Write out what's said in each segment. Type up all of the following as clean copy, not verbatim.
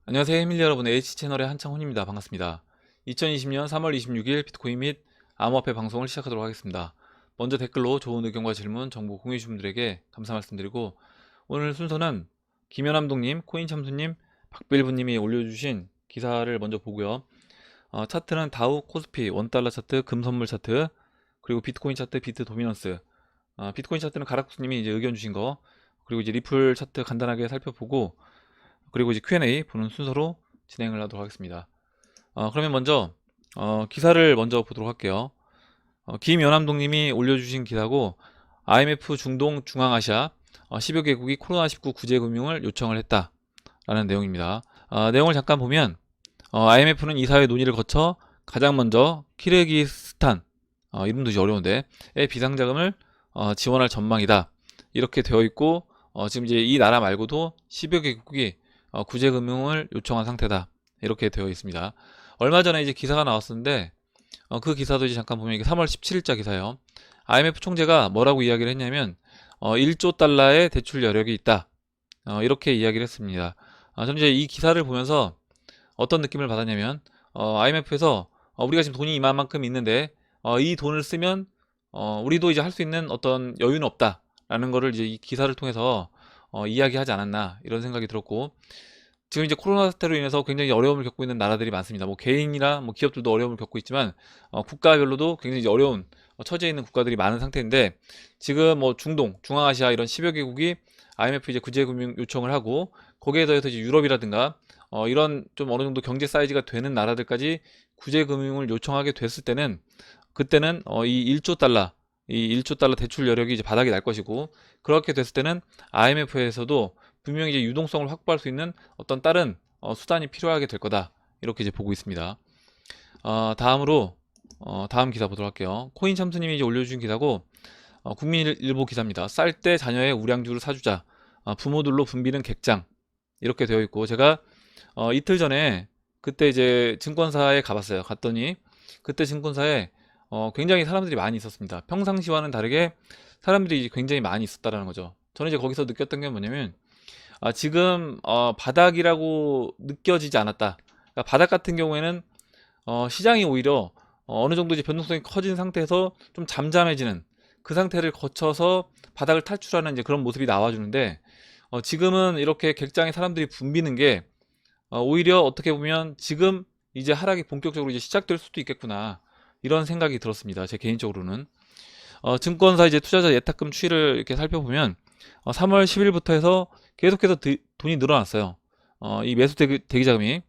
안녕하세요 해밀리 여러분, H채널의 한창훈입니다. 반갑습니다. 2020년 3월 26일 비트코인 및 암호화폐 방송을 시작하도록 하겠습니다. 먼저 댓글로 좋은 의견과 질문, 정보 공유해주신 분들에게 감사 말씀드리고, 오늘 순서는 김연암동님, 코인참수님, 박빌부님이 올려주신 기사를 먼저 보고요. 차트는 다우, 코스피, 원달러 차트, 금선물 차트, 그리고 비트코인 차트, 비트 도미넌스. 비트코인 차트는 가락수님이 이제 의견 주신 거, 그리고 이제 리플 차트 간단하게 살펴보고, 그리고 이제 Q&A 보는 순서로 진행을 하도록 하겠습니다. 그러면 먼저 기사를 먼저 보도록 할게요. 김연암동님이 올려주신 기사고, IMF 중동 중앙아시아 10여 개국이 코로나19 구제금융을 요청을 했다라는 내용입니다. 내용을 잠깐 보면 IMF는 이사회 논의를 거쳐 가장 먼저 키르기스탄, 이름도 이제 어려운데, 의 비상자금을 지원할 전망이다, 이렇게 되어 있고, 지금 이제 이 나라 말고도 10여 개국이 구제금융을 요청한 상태다, 이렇게 되어 있습니다. 얼마 전에 이제 기사가 나왔었는데, 그 기사도 이제 잠깐 보면 이게 3월 17일자 기사예요. IMF 총재가 뭐라고 이야기를 했냐면 1조 달러의 대출 여력이 있다, 이렇게 이야기를 했습니다. 저는 이제 이 기사를 보면서 어떤 느낌을 받았냐면, IMF에서 우리가 지금 돈이 이만큼 있는데 이 돈을 쓰면 우리도 이제 할 수 있는 어떤 여유는 없다라는 거를 이제 이 기사를 통해서 이야기하지 않았나, 이런 생각이 들었고, 지금 이제 코로나 사태로 인해서 굉장히 어려움을 겪고 있는 나라들이 많습니다. 뭐 개인이나 뭐 기업들도 어려움을 겪고 있지만 국가별로도 굉장히 이제 어려운 처지에 있는 국가들이 많은 상태인데, 지금 뭐 중동, 중앙아시아 이런 10여 개국이 IMF 이제 구제금융 요청을 하고, 거기에 더해서 이제 유럽이라든가 이런 좀 어느 정도 경제 사이즈가 되는 나라들까지 구제금융을 요청하게 됐을 때는, 그때는 이 1조 달러, 이 1조 달러 대출 여력이 이제 바닥이 날 것이고, 그렇게 됐을 때는 IMF에서도 분명히 이제 유동성을 확보할 수 있는 어떤 다른 수단이 필요하게 될 거다, 이렇게 이제 보고 있습니다. 다음으로 다음 기사 보도록 할게요. 코인 참수님이 이제 올려주신 기사고, 국민일보 기사입니다. 쌀 때 자녀의 우량주를 사주자, 부모들로 붐비는 객장, 이렇게 되어 있고, 제가 이틀 전에 그때 이제 증권사에 가봤어요. 갔더니 그때 증권사에 굉장히 사람들이 많이 있었습니다. 평상시와는 다르게 사람들이 굉장히 많이 있었다라는 거죠. 저는 이제 거기서 느꼈던 게 뭐냐면, 지금 바닥이라고 느껴지지 않았다. 그러니까 바닥 같은 경우에는 시장이 오히려 어느 정도 이제 변동성이 커진 상태에서 좀 잠잠해지는 그 상태를 거쳐서 바닥을 탈출하는 이제 그런 모습이 나와주는데, 지금은 이렇게 객장에 사람들이 붐비는 게 오히려 어떻게 보면 지금 이제 하락이 본격적으로 이제 시작될 수도 있겠구나, 이런 생각이 들었습니다. 제 개인적으로는 증권사 이제 투자자 예탁금 추이를 이렇게 살펴보면 3월 10일부터 해서 계속해서 돈이 늘어났어요. 이 매수 대기 자금이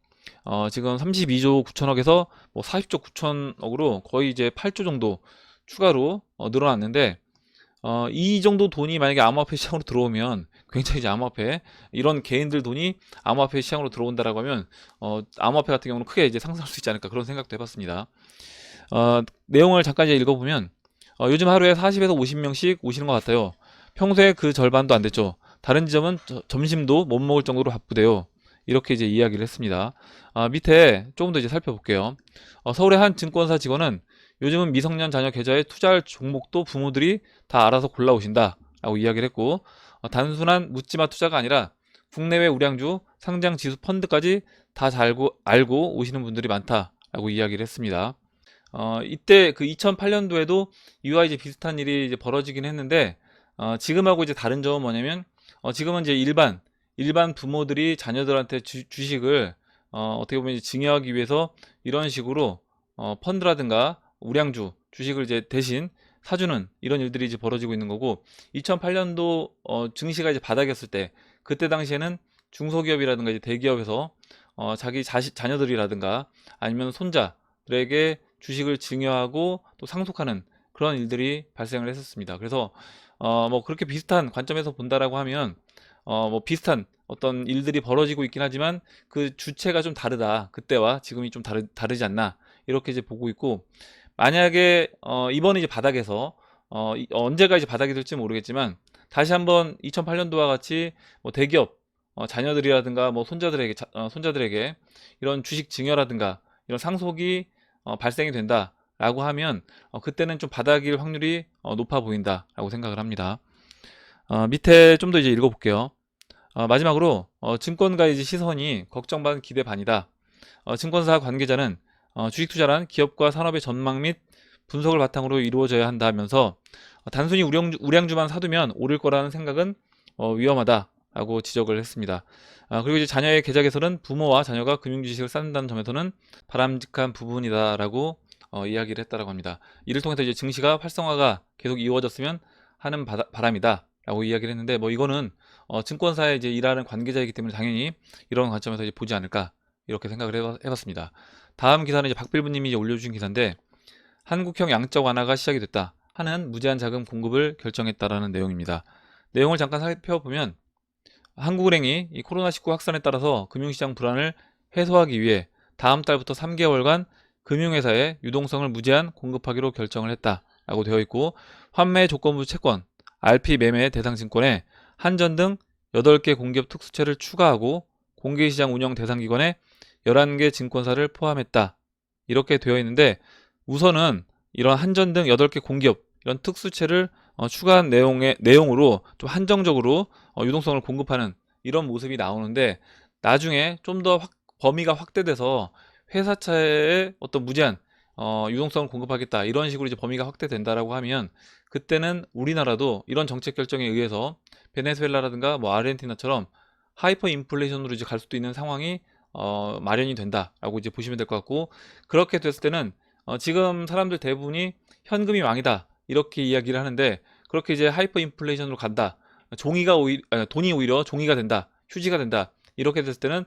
지금 32조 9천억에서 뭐 40조 9천억으로 거의 이제 8조 정도 추가로 늘어났는데, 이 정도 돈이 만약에 암호화폐 시장으로 들어오면, 굉장히 이제 암호화폐, 이런 개인들 돈이 암호화폐 시장으로 들어온다라고 하면 암호화폐 같은 경우는 크게 이제 상승할 수 있지 않을까, 그런 생각도 해봤습니다. 내용을 잠깐 이제 읽어보면, 요즘 하루에 40에서 50명씩 오시는 것 같아요. 평소에 그 절반도 안 됐죠. 다른 지점은 점심도 못 먹을 정도로 바쁘대요. 이렇게 이제 이야기를 했습니다. 밑에 조금 더 이제 살펴볼게요. 서울의 한 증권사 직원은 요즘은 미성년 자녀 계좌에 투자할 종목도 부모들이 다 알아서 골라오신다, 라고 이야기를 했고, 단순한 묻지마 투자가 아니라 국내외 우량주, 상장 지수 펀드까지 다 잘 알고 오시는 분들이 많다라고 이야기를 했습니다. 이때 그 2008년도에도 이와 이제 비슷한 일이 이제 벌어지긴 했는데, 지금하고 이제 다른 점은 뭐냐면, 지금은 이제 일반 부모들이 자녀들한테 주식을 어떻게 보면 이제 증여하기 위해서 이런 식으로 펀드라든가 우량주 주식을 이제 대신 사주는 이런 일들이 이제 벌어지고 있는 거고, 2008년도 증시가 이제 바닥이었을 때, 그때 당시에는 중소기업이라든가 이제 대기업에서 자기 자녀들이라든가 아니면 손자들에게 주식을 증여하고 또 상속하는 그런 일들이 발생을 했었습니다. 그래서 뭐 그렇게 비슷한 관점에서 본다라고 하면 뭐 비슷한 어떤 일들이 벌어지고 있긴 하지만 그 주체가 좀 다르다, 그때와 지금이 좀 다르지 않나, 이렇게 이제 보고 있고, 만약에 이번 이제 바닥에서 언제가 이제 바닥이 될지 모르겠지만, 다시 한번 2008년도와 같이 뭐 대기업 자녀들이라든가 뭐 손자들에게 이런 주식 증여라든가 이런 상속이 발생이 된다라고 하면, 그때는 좀 바닥일 확률이 높아 보인다라고 생각을 합니다. 밑에 좀 더 이제 읽어볼게요. 마지막으로 증권가의 이제 시선이 걱정 반 기대 반이다. 증권사 관계자는 주식 투자란 기업과 산업의 전망 및 분석을 바탕으로 이루어져야 한다 하면서 단순히 우량주만 사두면 오를 거라는 생각은 위험하다라고 지적을 했습니다. 그리고 이제 자녀의 계좌 개설은 부모와 자녀가 금융지식을 쌓는다는 점에서는 바람직한 부분이다라고 이야기를 했다라고 합니다. 이를 통해서 이제 증시가 활성화가 계속 이루어졌으면 하는 바람이다라고 이야기를 했는데, 뭐 이거는 증권사에 이제 일하는 관계자이기 때문에 당연히 이런 관점에서 이제 보지 않을까 이렇게 생각을 해봤습니다. 다음 기사는 이제 박빌부님이 이제 올려주신 기사인데, 한국형 양적 완화가 시작이 됐다 하는 무제한 자금 공급을 결정했다라는 내용입니다. 내용을 잠깐 살펴보면 한국은행이 이 코로나19 확산에 따라서 금융시장 불안을 해소하기 위해 다음 달부터 3개월간 금융회사에 유동성을 무제한 공급하기로 결정을 했다라고 되어 있고, 환매 조건부 채권, RP 매매 대상 증권에 한전 등 8개 공기업 특수채를 추가하고 공개시장 운영 대상 기관에 11개 증권사를 포함했다 이렇게 되어 있는데, 우선은 이런 한전 등 8개 공기업 이런 특수채를 추가한 내용으로 좀 한정적으로 유동성을 공급하는 이런 모습이 나오는데, 나중에 좀 더 범위가 확대돼서 회사차에 어떤 무제한 유동성을 공급하겠다 이런 식으로 이제 범위가 확대된다라고 하면, 그때는 우리나라도 이런 정책 결정에 의해서 베네수엘라라든가 뭐 아르헨티나처럼 하이퍼 인플레이션으로 이제 갈 수도 있는 상황이 마련이 된다라고 이제 보시면 될 것 같고, 그렇게 됐을 때는 지금 사람들 대부분이 현금이 왕이다 이렇게 이야기를 하는데, 그렇게 이제 하이퍼 인플레이션으로 간다, 돈이 오히려 종이가 된다, 휴지가 된다 이렇게 됐을 때는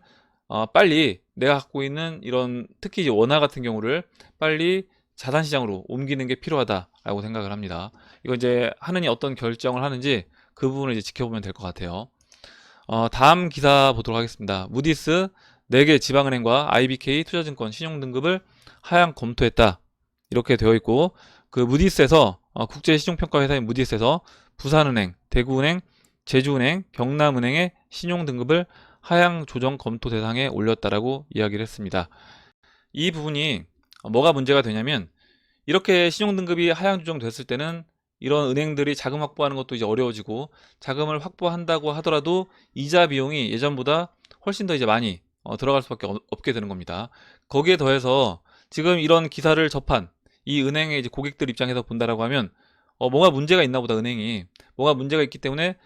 빨리 내가 갖고 있는 이런 특히 이제 원화 같은 경우를 빨리 자산시장으로 옮기는 게 필요하다라고 생각을 합니다. 이거 이제 하느니 어떤 결정을 하는지 그 부분을 이제 지켜보면 될 것 같아요. 다음 기사 보도록 하겠습니다. 무디스 4개 지방은행과 IBK 투자증권 신용등급을 하향 검토했다 이렇게 되어 있고, 그 무디스에서 국제신용평가회사인 무디스에서 부산은행, 대구은행, 제주은행, 경남은행의 신용등급을 하향 조정 검토 대상에 올렸다라고 이야기를 했습니다. 이 부분이 뭐가 문제가 되냐면, 이렇게 신용등급이 하향 조정됐을 때는 이런 은행들이 자금 확보하는 것도 이제 어려워지고, 자금을 확보한다고 하더라도 이자 비용이 예전보다 훨씬 더 이제 많이 들어갈 수밖에 없게 되는 겁니다. 거기에 더해서 지금 이런 기사를 접한 이 은행의 이제 고객들 입장에서 본다라고 하면 뭔가 문제가 있나 보다, 은행이 뭔가 문제가 있기 때문에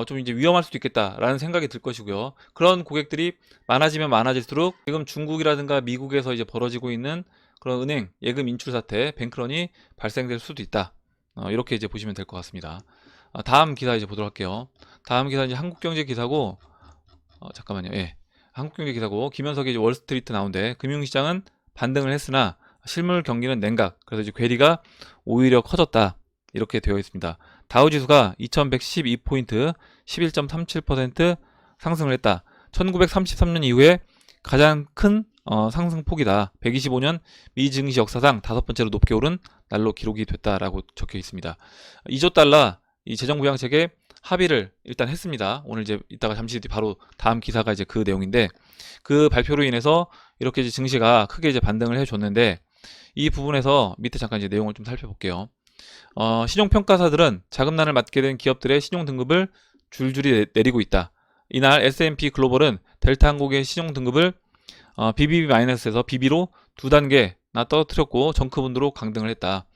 좀 이제 위험할 수도 있겠다라는 생각이 들 것이고요. 그런 고객들이 많아지면 많아질수록 지금 중국이라든가 미국에서 이제 벌어지고 있는 그런 은행 예금 인출 사태, 뱅크런이 발생될 수도 있다. 이렇게 이제 보시면 될 것 같습니다. 다음 기사 이제 보도록 할게요. 다음 기사 이제 한국경제 기사고, 잠깐만요. 예. 한국경제 기사고, 김현석이 이제 월스트리트 나온데, 금융시장은 반등을 했으나 실물 경기는 냉각. 그래서 이제 괴리가 오히려 커졌다. 이렇게 되어 있습니다. 다우지수가 2112포인트 11.37% 상승을 했다. 1933년 이후에 가장 큰 상승폭이다. 125년 미 증시 역사상 5번째로 높게 오른 날로 기록이 됐다라고 적혀 있습니다. 2조 달러 이 재정부양책에 합의를 일단 했습니다. 오늘 이제 이따가 잠시 뒤 바로 다음 기사가 이제 그 내용인데, 그 발표로 인해서 이렇게 이제 증시가 크게 이제 반등을 해줬는데, 이 부분에서 밑에 잠깐 이제 내용을 좀 살펴볼게요. 신용평가사들은 자금난을 맞게 된 기업들의 신용등급을 줄줄이 내리고 있다. 이날 S&P 글로벌은 델타항공의 신용등급을 BBB-에서 BB로 2단계나 떨어뜨렸고 정크분으로 강등을 했다.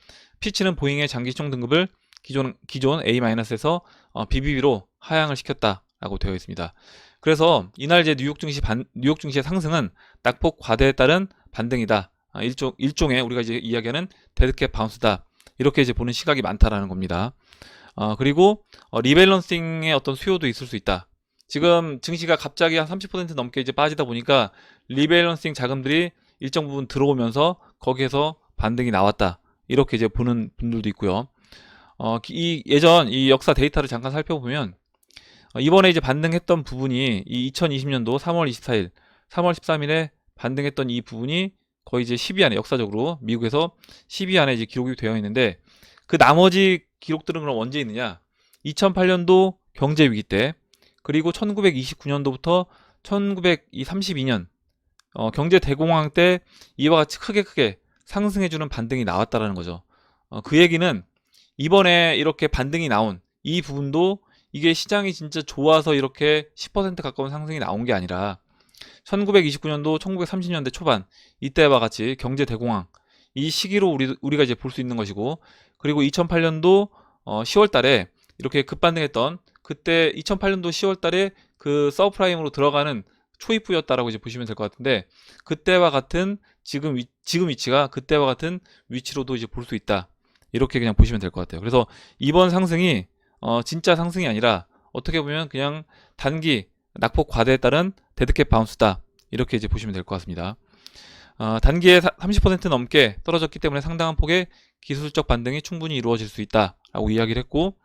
피치는 보잉의 장기 신용등급을 기존 A-에서 BBB로 하향을 시켰다라고 되어 있습니다. 그래서 이날 이제 뉴욕 증시의 상승은 낙폭 과대에 따른 반등이다. 일종의 우리가 이제 이야기하는 데드캣 바운스다. 이렇게 이제 보는 시각이 많다라는 겁니다. 그리고 리밸런싱의 어떤 수요도 있을 수 있다. 지금 증시가 갑자기 한 30% 넘게 이제 빠지다 보니까 리밸런싱 자금들이 일정 부분 들어오면서 거기에서 반등이 나왔다. 이렇게 이제 보는 분들도 있고요. 예전 이 역사 데이터를 잠깐 살펴보면 이번에 이제 반등했던 부분이 이 2020년도 3월 24일, 3월 13일에 반등했던 이 부분이 거의 이제 10위 안에, 역사적으로 미국에서 10위 안에 이제 기록이 되어 있는데, 그 나머지 기록들은 그럼 언제 있느냐? 2008년도 경제 위기 때, 그리고 1929년도부터 1932년 경제 대공황 때 이와 같이 크게 상승해주는 반등이 나왔다라는 거죠. 그 얘기는 이번에 이렇게 반등이 나온 이 부분도 이게 시장이 진짜 좋아서 이렇게 10% 가까운 상승이 나온 게 아니라 1929년도, 1930년대 초반 이때와 같이 경제 대공황 이 시기로 우리가 이제 볼 수 있는 것이고, 그리고 2008년도 10월 달에 이렇게 급반등했던 그때 2008년도 10월 달에 그 서브프라임으로 들어가는 초입부였다라고 이제 보시면 될 것 같은데, 그때와 같은 지금 위치가 그때와 같은 위치로도 이제 볼 수 있다. 이렇게 그냥 보시면 될 것 같아요. 그래서 이번 상승이 진짜 상승이 아니라 어떻게 보면 그냥 단기 낙폭 과대에 따른 데드캣 바운스다. 이렇게 이제 보시면 될 것 같습니다. 단기에 30% 넘게 떨어졌기 때문에 상당한 폭의 기술적 반등이 충분히 이루어질 수 있다라고 이야기를 했고,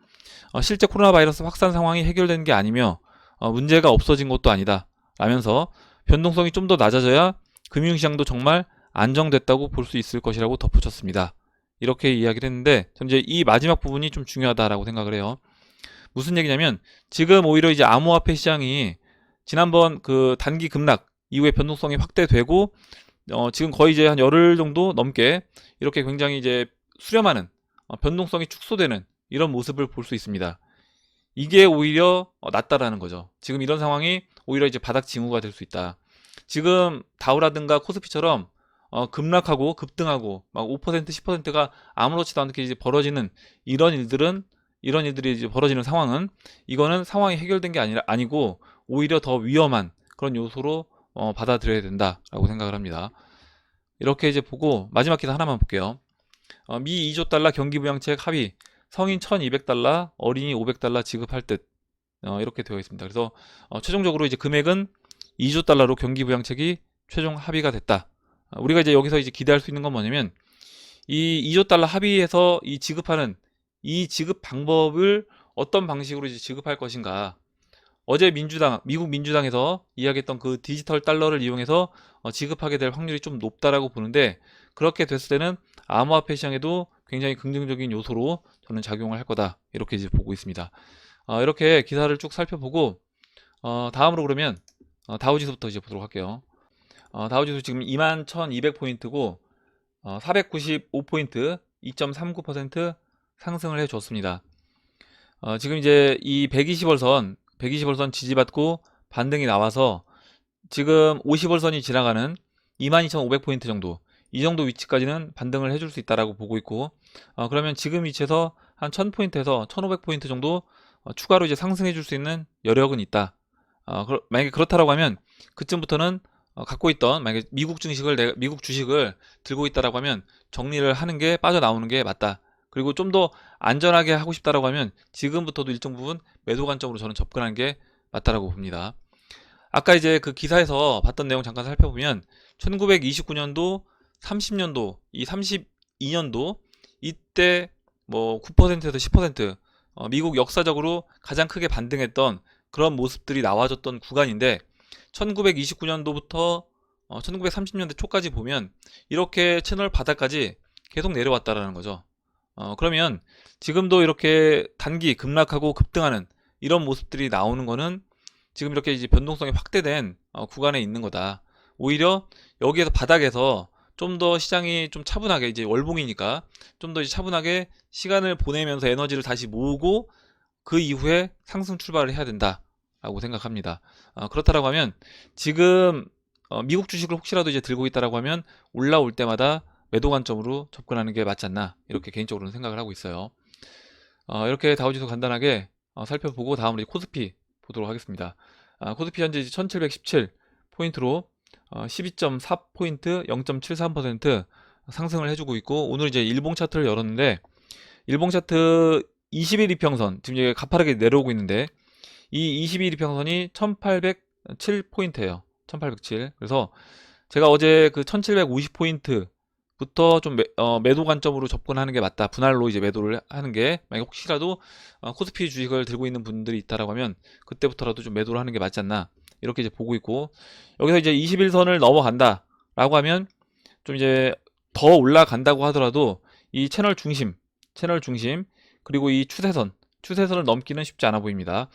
실제 코로나 바이러스 확산 상황이 해결된 게 아니며 문제가 없어진 것도 아니다 라면서 변동성이 좀 더 낮아져야 금융시장도 정말 안정됐다고 볼 수 있을 것이라고 덧붙였습니다. 이렇게 이야기를 했는데, 저는 이제 이 마지막 부분이 좀 중요하다라고 생각을 해요. 무슨 얘기냐면, 지금 오히려 이제 암호화폐 시장이 지난번 그 단기 급락 이후에 변동성이 확대되고 지금 거의 이제 한 열흘 정도 넘게 이렇게 굉장히 이제 수렴하는 변동성이 축소되는 이런 모습을 볼 수 있습니다. 이게 오히려 낫다라는 거죠. 지금 이런 상황이 오히려 이제 바닥 징후가 될 수 있다. 지금 다우라든가 코스피처럼 급락하고 급등하고 막 5%, 10%가 아무렇지도 않게 이제 벌어지는 이런 일들이 이제 벌어지는 상황은, 이거는 상황이 해결된 게 아니고 오히려 더 위험한 그런 요소로 받아들여야 된다라고 생각을 합니다. 이렇게 이제 보고 마지막 기사 하나만 볼게요. 미 2조 달러 경기부양책 합의, 성인 1200달러, 어린이 500달러 지급할 듯, 이렇게 되어 있습니다. 그래서 최종적으로 이제 금액은 2조 달러로 경기부양책이 최종 합의가 됐다. 우리가 이제 여기서 이제 기대할 수 있는 건 뭐냐면, 이 2조 달러 합의해서 이 지급하는 이 지급 방법을 어떤 방식으로 이제 지급할 것인가. 어제 미국 민주당에서 이야기했던 그 디지털 달러를 이용해서 지급하게 될 확률이 좀 높다라고 보는데, 그렇게 됐을 때는 암호화폐 시장에도 굉장히 긍정적인 요소로 저는 작용을 할 거다. 이렇게 이제 보고 있습니다. 이렇게 기사를 쭉 살펴보고 다음으로 그러면 다우지수부터 이제 보도록 할게요. 다우지수 지금 21,200포인트고 495포인트 2.39% 상승을 해줬습니다. 지금 이제 이 120월선 지지받고 반등이 나와서 지금 50월선이 지나가는 22,500포인트 정도, 이 정도 위치까지는 반등을 해줄 수 있다라고 보고 있고, 그러면 지금 위치에서 한 1000포인트에서 1500포인트 정도 추가로 이제 상승해 줄 수 있는 여력은 있다. 만약에 그렇다라고 하면 그쯤부터는 갖고 있던, 만약에 미국 주식을 들고 있다라고 하면 정리를 하는 게, 빠져나오는 게 맞다. 그리고 좀 더 안전하게 하고 싶다라고 하면 지금부터도 일정 부분 매도 관점으로 저는 접근하는 게 맞다라고 봅니다. 아까 이제 그 기사에서 봤던 내용 잠깐 살펴보면 1929년도, 30년도, 이 32년도 이때 뭐 9%에서 10% 미국 역사적으로 가장 크게 반등했던 그런 모습들이 나와줬던 구간인데, 1929년도부터 1930년대 초까지 보면 이렇게 채널 바닥까지 계속 내려왔다라는 거죠. 그러면 지금도 이렇게 단기 급락하고 급등하는 이런 모습들이 나오는 거는 지금 이렇게 이제 변동성이 확대된 구간에 있는 거다. 오히려 여기에서 바닥에서 좀 더 시장이 좀 차분하게, 이제 월봉이니까 좀 더 이제 차분하게 시간을 보내면서 에너지를 다시 모으고 그 이후에 상승 출발을 해야 된다라고 생각합니다. 그렇다라고 하면 지금 미국 주식을 혹시라도 이제 들고 있다라고 하면 올라올 때마다 매도 관점으로 접근하는 게 맞지 않나, 이렇게 개인적으로는 생각을 하고 있어요. 이렇게 다우지수 간단하게 살펴보고 다음으로 코스피 보도록 하겠습니다. 코스피 현재 1717 포인트로 12.4포인트 0.73% 상승을 해주고 있고, 오늘 이제 일봉 차트를 열었는데, 일봉 차트 20일 이평선 지금 이게 가파르게 내려오고 있는데, 이 21일 이평선이 1807포인트예요. 1807. 그래서 제가 어제 그 1750포인트 부터 좀 매도 관점으로 접근하는 게 맞다. 분할로 이제 매도를 하는 게, 만약 혹시라도 코스피 주식을 들고 있는 분들이 있다라고 하면 그때부터라도 좀 매도를 하는 게 맞지 않나, 이렇게 이제 보고 있고, 여기서 이제 21선을 넘어간다라고 하면 좀 이제 더 올라간다고 하더라도 이 채널 중심 그리고 이 추세선을 넘기는 쉽지 않아 보입니다.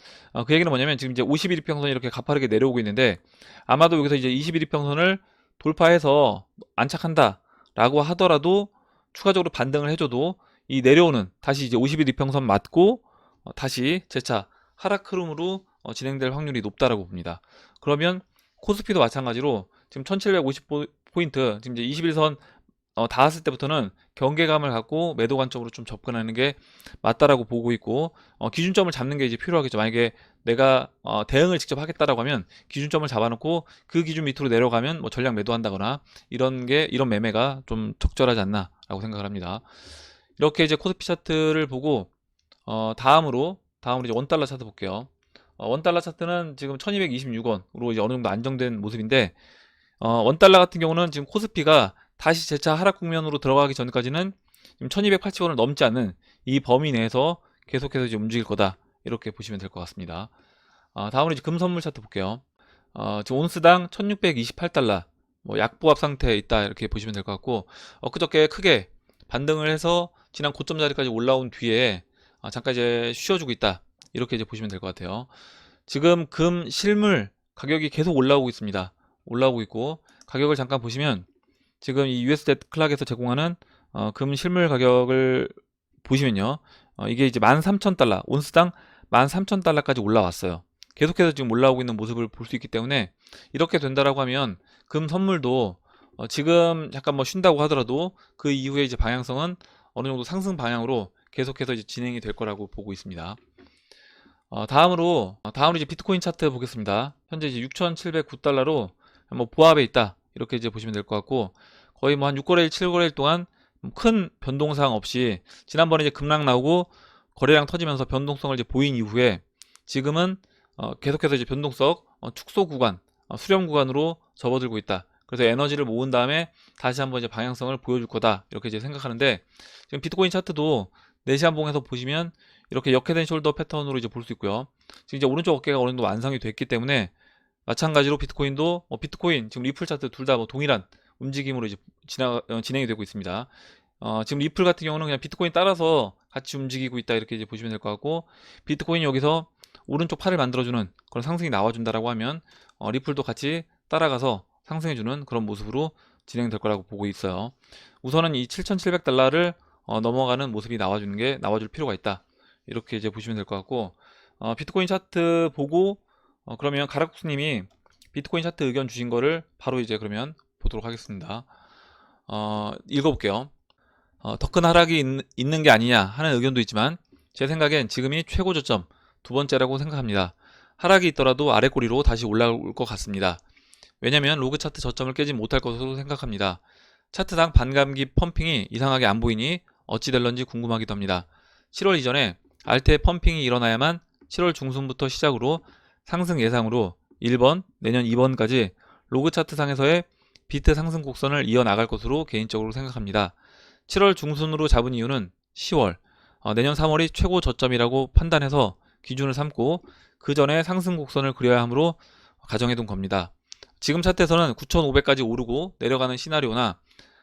그 얘기는 뭐냐면, 지금 이제 51이평선이 이렇게 가파르게 내려오고 있는데, 아마도 여기서 이제 21이평선을 돌파해서 안착한다 라고 하더라도 추가적으로 반등을 해줘도 이 내려오는, 다시 이제 51이평선 맞고 다시 재차 하락 흐름으로 진행될 확률이 높다라고 봅니다. 그러면 코스피도 마찬가지로 지금 1750포인트 지금 이제 21선 닿았을 때부터는 경계감을 갖고 매도 관점으로 좀 접근하는 게 맞다라고 보고 있고, 기준점을 잡는 게 이제 필요하겠죠. 만약에 내가 대응을 직접 하겠다라고 하면 기준점을 잡아놓고 그 기준 밑으로 내려가면 뭐 전략 매도한다거나 이런 매매가 좀 적절하지 않나라고 생각을 합니다. 이렇게 이제 코스피 차트를 보고 다음으로 이제 원달러 차트 볼게요. 원달러 차트는 지금 1226원으로 이제 어느 정도 안정된 모습인데, 원달러 같은 경우는 지금 코스피가 다시 재차 하락 국면으로 들어가기 전까지는 지금 1280원을 넘지 않는 이 범위 내에서 계속해서 이제 움직일 거다, 이렇게 보시면 될 것 같습니다. 다음으로 이제 금 선물 차트 볼게요. 지금 온스당 1628달러, 뭐 약보합 상태에 있다, 이렇게 보시면 될 것 같고, 엊그저께 크게 반등을 해서 지난 고점 자리까지 올라온 뒤에 잠깐 이제 쉬어주고 있다, 이렇게 이제 보시면 될 것 같아요. 지금 금 실물 가격이 계속 올라오고 있습니다. 올라오고 있고, 가격을 잠깐 보시면 지금 이 US 클락에서 제공하는 금 실물 가격을 보시면요, 이게 이제 13,000달러, 온스당 13,000달러까지 올라왔어요. 계속해서 지금 올라오고 있는 모습을 볼 수 있기 때문에, 이렇게 된다라고 하면 금 선물도 지금 약간 뭐 쉰다고 하더라도 그 이후에 이제 방향성은 어느 정도 상승 방향으로 계속해서 이제 진행이 될 거라고 보고 있습니다. 다음으로 이제 비트코인 차트 보겠습니다. 현재 이제 6,709달러로 뭐 보합에 있다, 이렇게 이제 보시면 될 것 같고, 거의 뭐 한 6거래일, 7거래일 동안 큰 변동사항 없이, 지난번에 이제 급락 나오고 거래량 터지면서 변동성을 이제 보인 이후에 지금은 계속해서 이제 변동성 축소 구간, 수렴 구간으로 접어들고 있다. 그래서 에너지를 모은 다음에 다시 한번 이제 방향성을 보여줄 거다, 이렇게 이제 생각하는데, 지금 비트코인 차트도 4시간 봉에서 보시면 이렇게 역회된 숄더 패턴으로 이제 볼 수 있고요. 지금 이제 오른쪽 어깨가 어느 정도 완성이 됐기 때문에, 마찬가지로 비트코인도 비트코인 지금 리플 차트 둘 다 뭐 동일한 움직임으로 이제 진행이 되고 있습니다. 지금 리플 같은 경우는 그냥 비트코인 따라서 같이 움직이고 있다, 이렇게 이제 보시면 될 것 같고, 비트코인이 여기서 오른쪽 팔을 만들어주는 그런 상승이 나와준다라고 하면 리플도 같이 따라가서 상승해주는 그런 모습으로 진행될 거라고 보고 있어요. 우선은 이 7,700달러를 넘어가는 모습이 나와줄 필요가 있다, 이렇게 이제 보시면 될 것 같고, 비트코인 차트 보고 그러면 가락국수님이 비트코인 차트 의견 주신 거를 바로 이제 그러면 보도록 하겠습니다. 읽어볼게요. 더 큰 하락이 있는 게 아니냐 하는 의견도 있지만, 제 생각엔 지금이 최고 저점 두 번째라고 생각합니다. 하락이 있더라도 아래 꼬리로 다시 올라올 것 같습니다. 왜냐면 로그 차트 저점을 깨지 못할 것으로 생각합니다. 차트당 반감기 펌핑이 이상하게 안 보이니 어찌 될런지 궁금하기도 합니다. 7월 이전에 알트의 펌핑이 일어나야만 7월 중순부터 시작으로 상승 예상으로 1번, 내년 2번까지 로그 차트상에서의 비트 상승 곡선을 이어나갈 것으로 개인적으로 생각합니다. 7월 중순으로 잡은 이유는 10월, 내년 3월이 최고 저점이라고 판단해서 기준을 삼고 그 전에 상승 곡선을 그려야 하므로 가정해둔 겁니다. 지금 차트에서는 9,500까지 오르고 내려가는 시나리오나,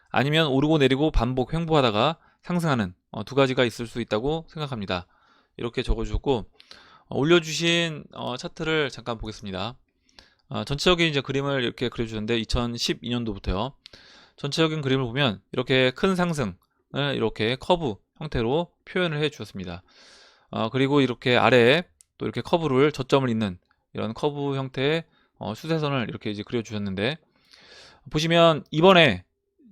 아니면 오르고 내리고 반복 횡보하다가 상승하는 두 가지가 있을 수 있다고 생각합니다. 이렇게 적어주셨고, 올려주신 차트를 잠깐 보겠습니다. 전체적인 이제 그림을 이렇게 그려주셨는데, 2012년도부터요. 전체적인 그림을 보면 이렇게 큰 상승을 이렇게 커브 형태로 표현을 해 주셨습니다. 그리고 이렇게 아래에 또 이렇게 커브를 저점을 잇는 이런 커브 형태의 추세선을 이렇게 이제 그려주셨는데, 보시면 이번에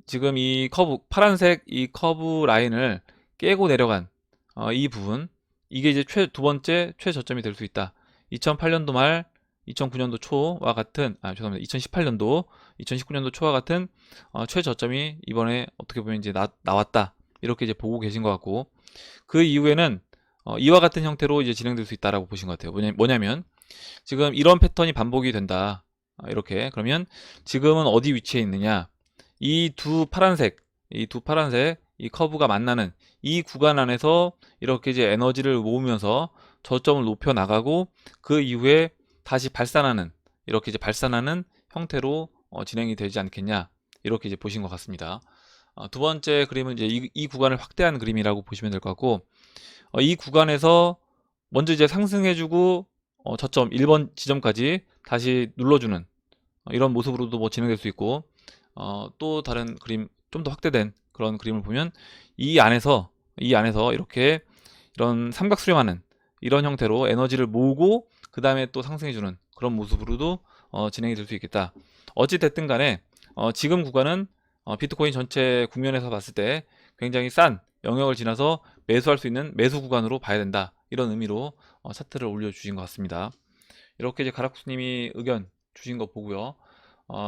지금 이 커브, 파란색 이 커브 라인을 깨고 내려간 이 부분, 이게 이제 두 번째 최저점이 될 수 있다. 2008년도 말, 2009년도 초와 같은, 죄송합니다. 2018년도, 2019년도 초와 같은 최저점이 이번에 어떻게 보면 이제 나왔다, 이렇게 이제 보고 계신 것 같고, 그 이후에는 이와 같은 형태로 이제 진행될 수 있다라고 보신 것 같아요. 뭐냐면 지금 이런 패턴이 반복이 된다. 이렇게, 그러면 지금은 어디 위치에 있느냐? 이 두 파란색, 이 커브가 만나는 이 구간 안에서 이렇게 이제 에너지를 모으면서 저점을 높여 나가고, 그 이후에 다시 이렇게 이제 발산하는 형태로 진행이 되지 않겠냐, 이렇게 이제 보신 것 같습니다. 두 번째 그림은 이제 이 구간을 확대한 그림이라고 보시면 될 것 같고, 이 구간에서 먼저 이제 상승해주고 저점 1번 지점까지 다시 눌러주는 이런 모습으로도 뭐 진행될 수 있고, 또 다른 그림, 좀 더 확대된 그런 그림을 보면 이 안에서 이렇게 이런 삼각 수렴하는 이런 형태로 에너지를 모으고 그 다음에 또 상승해주는 그런 모습으로도 진행이 될 수 있겠다. 어찌 됐든 간에 지금 구간은 비트코인 전체 국면에서 봤을 때 굉장히 싼 영역을 지나서 매수할 수 있는 매수 구간으로 봐야 된다, 이런 의미로 차트를 올려주신 것 같습니다. 이렇게 이제 가락수님이 의견 주신 거 보고요.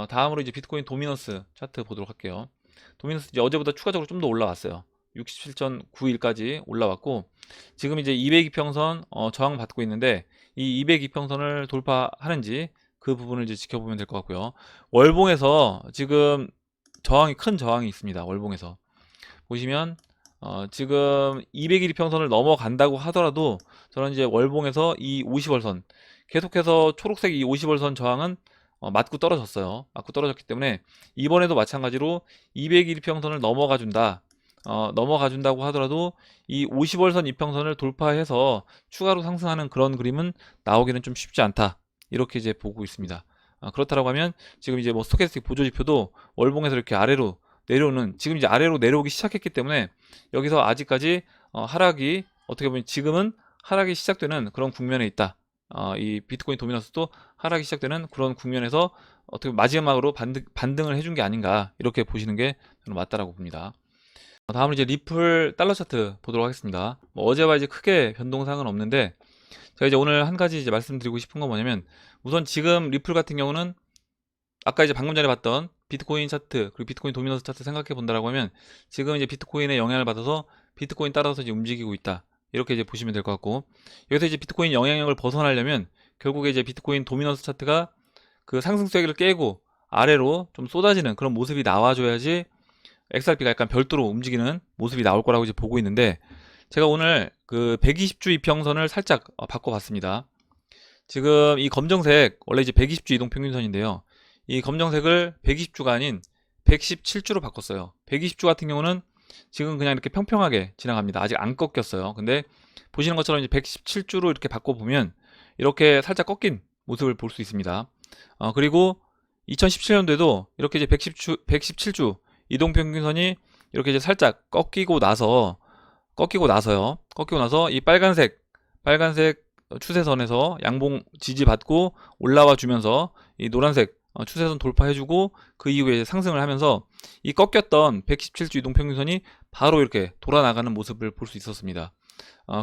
다음으로 이제 비트코인 도미넌스 차트 보도록 할게요. 도미넌스 이제 어제보다 추가적으로 좀 더 올라왔어요. 67.91까지 올라왔고, 지금 이제 202평선 저항 받고 있는데, 이 202평선을 돌파하는지 그 부분을 이제 지켜보면 될 것 같고요. 월봉에서 지금 큰 저항이 있습니다. 월봉에서 보시면 지금 201평선을 넘어간다고 하더라도 저는 이제 월봉에서 이 50월선, 계속해서 초록색 이 50월선 저항은 맞고 떨어졌어요. 맞고 떨어졌기 때문에 이번에도 마찬가지로 201평선을 넘어가 준다. 넘어가 준다고 하더라도 이 50월선 이평선을 돌파해서 추가로 상승하는 그런 그림은 나오기는 좀 쉽지 않다, 이렇게 이제 보고 있습니다. 그렇다고 하면 지금 이제 뭐 스토캐스틱 보조지표도 월봉에서 이렇게 아래로 내려오는, 지금 이제 아래로 내려오기 시작했기 때문에 여기서 아직까지 하락이, 어떻게 보면 지금은 하락이 시작되는 그런 국면에 있다. 이 비트코인 도미넌스도 하락이 시작되는 그런 국면에서 어떻게 마지막으로 반등을 해준 게 아닌가, 이렇게 보시는 게 저는 맞다라고 봅니다. 다음으로 이제 리플 달러 차트 보도록 하겠습니다. 뭐 어제와 이제 크게 변동사항은 없는데, 제가 이제 오늘 한 가지 이제 말씀드리고 싶은 건 뭐냐면, 우선 지금 리플 같은 경우는 아까 이제 방금 전에 봤던 비트코인 차트 그리고 비트코인 도미넌스 차트 생각해 본다라고 하면, 지금 이제 비트코인의 영향을 받아서 비트코인 따라서 이제 움직이고 있다, 이렇게 이제 보시면 될 것 같고, 여기서 이제 비트코인 영향력을 벗어나려면 결국에 이제 비트코인 도미넌스 차트가 그 상승 쐐기를 깨고 아래로 좀 쏟아지는 그런 모습이 나와줘야지 XRP가 약간 별도로 움직이는 모습이 나올 거라고 이제 보고 있는데, 제가 오늘 그 120주 이평선을 살짝 바꿔봤습니다. 지금 이 검정색 원래 이제 120주 이동평균선인데요. 이 검정색을 120주가 아닌 117주로 바꿨어요. 120주 같은 경우는 지금 그냥 이렇게 평평하게 지나갑니다. 아직 안 꺾였어요. 근데 보시는 것처럼 이제 117주로 이렇게 바꿔보면 이렇게 살짝 꺾인 모습을 볼 수 있습니다. 그리고 2017년도에도 이렇게 이제 117주 이동평균선이 이렇게 이제 살짝 꺾이고 나서요. 꺾이고 나서 이 빨간색 추세선에서 양봉 지지받고 올라와 주면서 이 노란색 추세선 돌파해주고 그 이후에 상승을 하면서 이 꺾였던 117주 이동평균선이 바로 이렇게 돌아나가는 모습을 볼 수 있었습니다.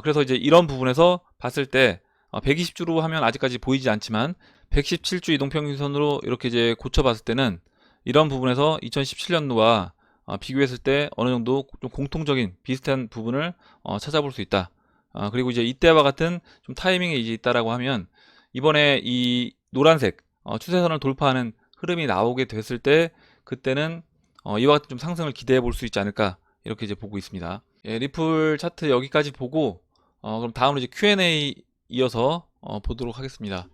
그래서 이제 이런 부분에서 봤을 때 120주로 하면 아직까지 보이지 않지만 117주 이동평균선으로 이렇게 이제 고쳐봤을 때는 이런 부분에서 2017년도와 비교했을 때 어느 정도 좀 공통적인 비슷한 부분을 찾아볼 수 있다. 그리고 이제 이때와 같은 좀 타이밍이 이제 있다라고 하면, 이번에 이 노란색 추세선을 돌파하는 흐름이 나오게 됐을 때 그때는 이와 같은 좀 상승을 기대해 볼 수 있지 않을까, 이렇게 이제 보고 있습니다. 예, 리플 차트 여기까지 보고 그럼 다음으로 이제 Q&A 이어서 보도록 하겠습니다.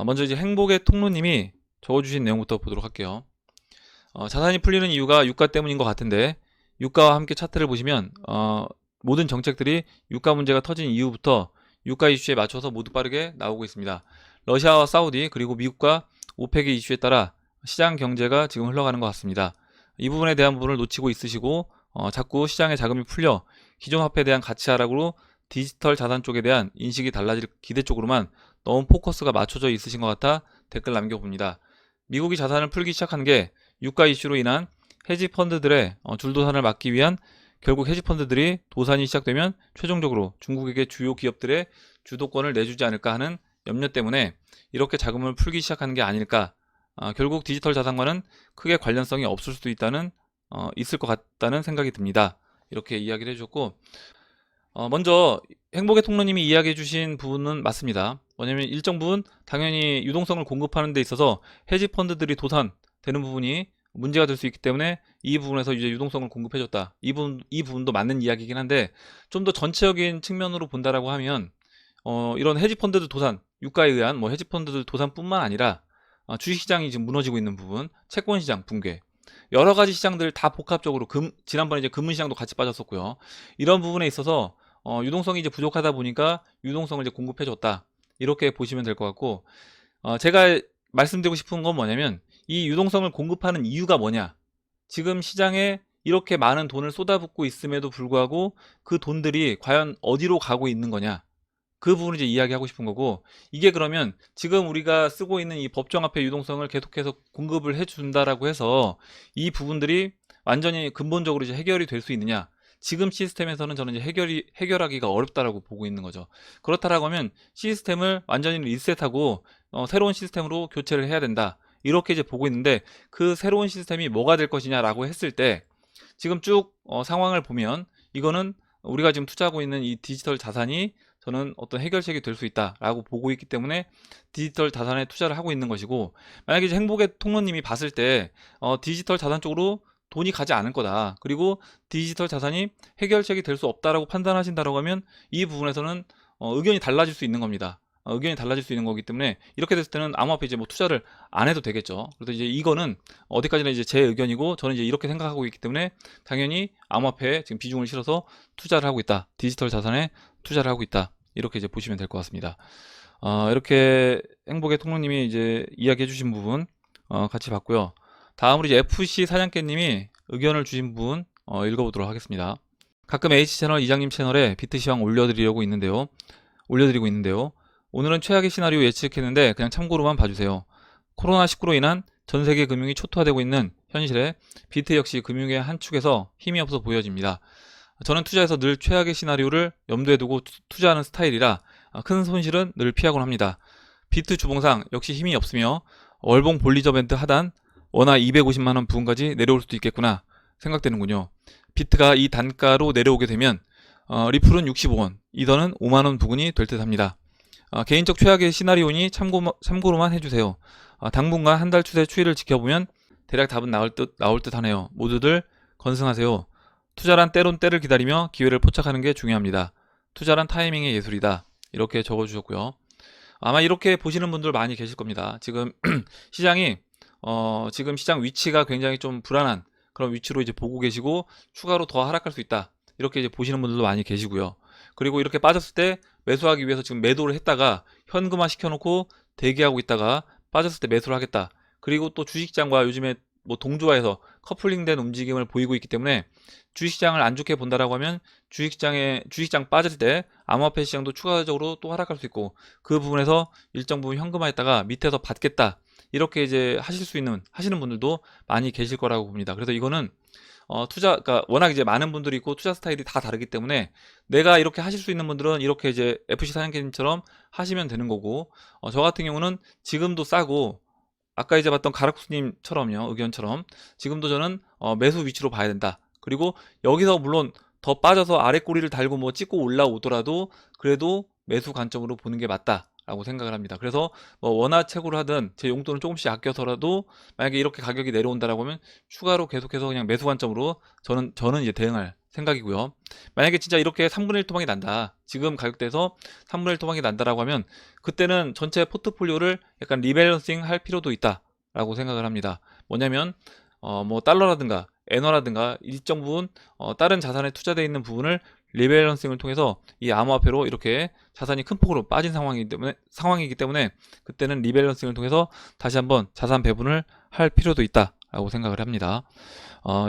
먼저 이제 행복의 통로님이 적어주신 내용부터 보도록 할게요. 자산이 풀리는 이유가 유가 때문인 것 같은데, 유가와 함께 차트를 보시면 모든 정책들이 유가 문제가 터진 이후부터 유가 이슈에 맞춰서 모두 빠르게 나오고 있습니다. 러시아와 사우디 그리고 미국과 오펙의 이슈에 따라 시장 경제가 지금 흘러가는 것 같습니다. 이 부분에 대한 부분을 놓치고 있으시고 자꾸 시장의 자금이 풀려 기존 화폐에 대한 가치 하락으로 디지털 자산 쪽에 대한 인식이 달라질 기대 쪽으로만 너무 포커스가 맞춰져 있으신 것 같아 댓글 남겨봅니다. 미국이 자산을 풀기 시작한 게 유가 이슈로 인한 헤지 펀드들의 줄도산을 막기 위한, 결국 헤지 펀드들이 도산이 시작되면 최종적으로 중국에게 주요 기업들의 주도권을 내주지 않을까 하는 염려 때문에 이렇게 자금을 풀기 시작하는 게 아닐까. 결국 디지털 자산과는 크게 관련성이 없을 수도 있을 것 같다는 생각이 듭니다. 이렇게 이야기를 해주셨고, 먼저 행복의 통로님이 이야기해 주신 부분은 맞습니다. 뭐냐면 일정 부분 당연히 유동성을 공급하는 데 있어서 헤지 펀드들이 도산되는 부분이 문제가 될 수 있기 때문에 이 부분에서 이제 유동성을 공급해줬다. 이 부분도 맞는 이야기이긴 한데, 좀 더 전체적인 측면으로 본다라고 하면 이런 헤지 펀드들 도산, 유가에 의한 뭐 헤지 펀드들 도산뿐만 아니라 주식시장이 지금 무너지고 있는 부분, 채권시장 붕괴, 여러 가지 시장들 다 복합적으로 지난번에 이제 금융시장도 같이 빠졌었고요. 이런 부분에 있어서 유동성이 이제 부족하다 보니까 유동성을 이제 공급해줬다, 이렇게 보시면 될 것 같고, 제가 말씀드리고 싶은 건 뭐냐면, 이 유동성을 공급하는 이유가 뭐냐, 지금 시장에 이렇게 많은 돈을 쏟아붓고 있음에도 불구하고 그 돈들이 과연 어디로 가고 있는 거냐, 그 부분을 이제 이야기하고 싶은 거고, 이게 그러면 지금 우리가 쓰고 있는 이 법정화폐 유동성을 계속해서 공급을 해준다라고 해서 이 부분들이 완전히 근본적으로 이제 해결이 될 수 있느냐? 지금 시스템에서는 저는 이제 해결하기가 어렵다라고 보고 있는 거죠. 그렇다라고 하면 시스템을 완전히 리셋하고 새로운 시스템으로 교체를 해야 된다, 이렇게 이제 보고 있는데, 그 새로운 시스템이 뭐가 될 것이냐라고 했을 때 지금 쭉 상황을 보면 이거는 우리가 지금 투자하고 있는 이 디지털 자산이 저는 어떤 해결책이 될 수 있다라고 보고 있기 때문에 디지털 자산에 투자를 하고 있는 것이고, 만약에 이제 행복의 통로님이 봤을 때 디지털 자산 쪽으로 돈이 가지 않을 거다, 그리고 디지털 자산이 해결책이 될 수 없다라고 판단하신다라고 하면 이 부분에서는 의견이 달라질 수 있는 겁니다. 의견이 달라질 수 있는 거기 때문에 이렇게 됐을 때는 암호화폐 이제 뭐 투자를 안 해도 되겠죠. 그래서 이제 이거는 어디까지나 이제 제 의견이고, 저는 이제 이렇게 생각하고 있기 때문에 당연히 암호화폐에 지금 비중을 실어서 투자를 하고 있다, 디지털 자산에 투자를 하고 있다, 이렇게 이제 보시면 될 것 같습니다. 이렇게 행복의 통로님이 이제 이야기해 주신 부분 같이 봤고요. 다음으로 이제 FC 사냥개님이 의견을 주신 부분 읽어보도록 하겠습니다. 가끔 H채널 이장님 채널에 비트시황 올려드리고 있는데요. 오늘은 최악의 시나리오 예측했는데 그냥 참고로만 봐주세요. 코로나19로 인한 전세계 금융이 초토화되고 있는 현실에 비트 역시 금융의 한 축에서 힘이 없어 보여집니다. 저는 투자에서 늘 최악의 시나리오를 염두에 두고 투자하는 스타일이라 큰 손실은 늘 피하곤 합니다. 비트 주봉상 역시 힘이 없으며 월봉 볼리저 밴드 하단 원화 250만원 부근까지 내려올 수도 있겠구나 생각되는군요. 비트가 이 단가로 내려오게 되면 리플은 65원, 이더는 5만원 부근이 될 듯 합니다. 개인적 최악의 시나리오니 참고로만 해주세요. 당분간 한 달 추세를 지켜보면 대략 답은 나올 듯 하네요. 모두들 건승하세요. 투자란 때론 때를 기다리며 기회를 포착하는 게 중요합니다. 투자란 타이밍의 예술이다, 이렇게 적어주셨고요. 아마 이렇게 보시는 분들 많이 계실 겁니다. 지금 시장이 지금 시장 위치가 굉장히 좀 불안한 그런 위치로 이제 보고 계시고, 추가로 더 하락할 수 있다, 이렇게 이제 보시는 분들도 많이 계시고요. 그리고 이렇게 빠졌을 때 매수하기 위해서 지금 매도를 했다가 현금화 시켜놓고 대기하고 있다가 빠졌을 때 매수를 하겠다. 그리고 또 주식시장과 요즘에 뭐 동조화해서 커플링된 움직임을 보이고 있기 때문에 주식시장을 안 좋게 본다라고 하면 주식시장 빠질 때 암호화폐 시장도 추가적으로 또 하락할 수 있고, 그 부분에서 일정 부분 현금화했다가 밑에서 받겠다, 이렇게 이제 하시는 분들도 많이 계실 거라고 봅니다. 그래서 이거는 그러니까 워낙 이제 많은 분들이 있고 투자 스타일이 다 다르기 때문에 내가 이렇게 하실 수 있는 분들은 이렇게 이제 FC 사냥개님처럼 하시면 되는 거고, 저 같은 경우는 지금도 싸고, 아까 이제 봤던 가락수님처럼요, 의견처럼 지금도 저는 매수 위치로 봐야 된다. 그리고 여기서 물론 더 빠져서 아래 꼬리를 달고 뭐 찍고 올라오더라도 그래도 매수 관점으로 보는 게 맞다 라고 생각을 합니다. 그래서 뭐 원화채굴을 하든 제 용돈을 조금씩 아껴서라도 만약에 이렇게 가격이 내려온다라고 하면 추가로 계속해서 그냥 매수 관점으로 저는 이제 대응할 생각이고요. 만약에 진짜 이렇게 3분의 1 토막이 난다, 지금 가격대에서 3분의 1 토막이 난다라고 하면 그때는 전체 포트폴리오를 약간 리밸런싱 할 필요도 있다 라고 생각을 합니다. 뭐냐면 뭐 달러라든가 엔화라든가 일정 부분 다른 자산에 투자되어 있는 부분을 리밸런싱을 통해서 이 암호화폐로 이렇게 자산이 큰 폭으로 빠진 상황이기 때문에 그때는 리밸런싱을 통해서 다시 한번 자산 배분을 할 필요도 있다 라고 생각을 합니다.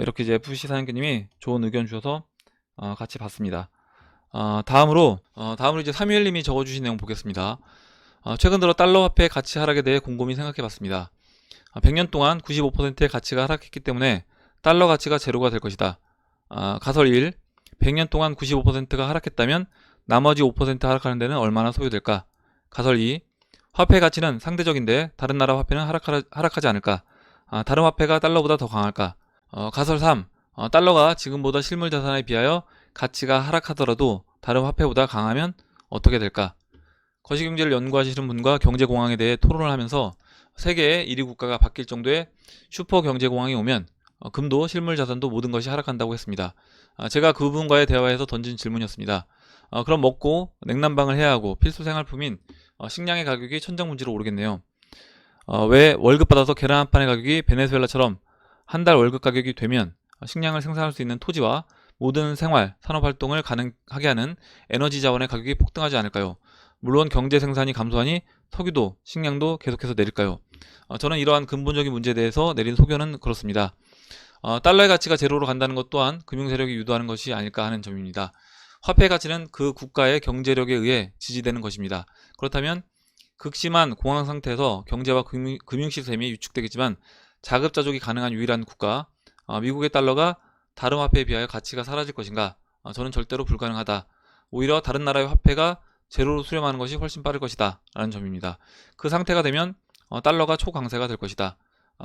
이렇게 이제 FC 사장님이 좋은 의견 주셔서 같이 봤습니다. 다음으로 이제 사무엘님이 적어주신 내용 보겠습니다. 최근 들어 달러 화폐 가치 하락에 대해 곰곰이 생각해 봤습니다. 100년 동안 95%의 가치가 하락했기 때문에 달러 가치가 제로가 될 것이다. 가설 1, 100년 동안 95%가 하락했다면 나머지 5% 하락하는 데는 얼마나 소요될까? 가설 2, 화폐 가치는 상대적인데 다른 나라 화폐는 하락하지 않을까? 다른 화폐가 달러보다 더 강할까? 가설 3, 달러가 지금보다 실물 자산에 비하여 가치가 하락하더라도 다른 화폐보다 강하면 어떻게 될까? 거시경제를 연구하시는 분과 경제공황에 대해 토론을 하면서 세계의 1위 국가가 바뀔 정도의 슈퍼 경제공황이 오면 금도 실물 자산도 모든 것이 하락한다고 했습니다. 제가 그분과의 대화에서 던진 질문이었습니다. 그럼 먹고 냉난방을 해야 하고 필수 생활품인 식량의 가격이 천정문지로 오르겠네요. 왜 월급 받아서 계란 한 판의 가격이 베네수엘라처럼 한 달 월급 가격이 되면 식량을 생산할 수 있는 토지와 모든 생활, 산업활동을 가능하게 하는 에너지 자원의 가격이 폭등하지 않을까요? 물론 경제 생산이 감소하니 석유도 식량도 계속해서 내릴까요? 저는 이러한 근본적인 문제에 대해서 내린 소견은 그렇습니다. 달러의 가치가 제로로 간다는 것 또한 금융세력이 유도하는 것이 아닐까 하는 점입니다. 화폐 가치는 그 국가의 경제력에 의해 지지되는 것입니다. 그렇다면 극심한 공황 상태에서 경제와 금융 시스템이 위축되겠지만 자급자족이 가능한 유일한 국가, 미국의 달러가 다른 화폐에 비하여 가치가 사라질 것인가? 저는 절대로 불가능하다. 오히려 다른 나라의 화폐가 제로로 수렴하는 것이 훨씬 빠를 것이다 라는 점입니다. 그 상태가 되면 달러가 초강세가 될 것이다.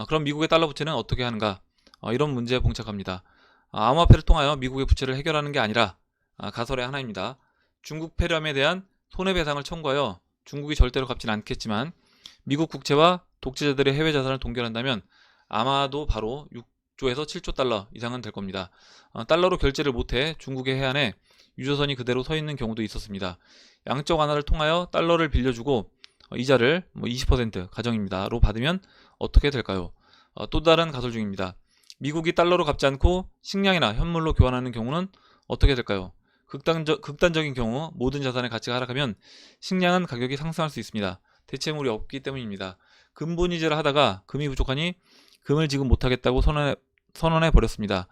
그럼 미국의 달러 부채는 어떻게 하는가? 이런 문제에 봉착합니다. 암호화폐를 통하여 미국의 부채를 해결하는 게 아니라 가설의 하나입니다. 중국 폐렴에 대한 손해배상을 청구하여 중국이 절대로 갚지는 않겠지만 미국 국채와 독재자들의 해외 자산을 동결한다면 아마도 바로 6조에서 7조 달러 이상은 될 겁니다. 달러로 결제를 못해 중국의 해안에 유조선이 그대로 서 있는 경우도 있었습니다. 양적 완화를 통하여 달러를 빌려주고 이자를 20% 가정입니다.로 받으면 어떻게 될까요? 또 다른 가설 중입니다. 미국이 달러로 갚지 않고 식량이나 현물로 교환하는 경우는 어떻게 될까요? 극단적인 경우 모든 자산의 가치가 하락하면 식량은 가격이 상승할 수 있습니다. 대체물이 없기 때문입니다. 금본위제를 하다가 금이 부족하니 금을 지금 못하겠다고 선언해 버렸습니다.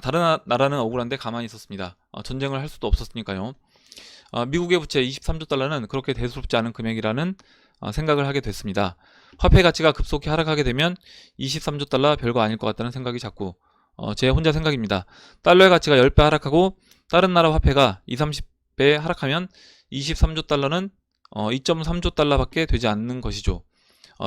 다른 나라는 억울한데 가만히 있었습니다. 전쟁을 할 수도 없었으니까요. 미국의 부채 23조 달러는 그렇게 대수롭지 않은 금액이라는 생각을 하게 됐습니다. 화폐 가치가 급속히 하락하게 되면 23조 달러 별거 아닐 것 같다는 생각이 자꾸 제 혼자 생각입니다. 달러의 가치가 10배 하락하고 다른 나라 화폐가 20, 30배 하락하면 23조 달러는 2.3조 달러밖에 되지 않는 것이죠.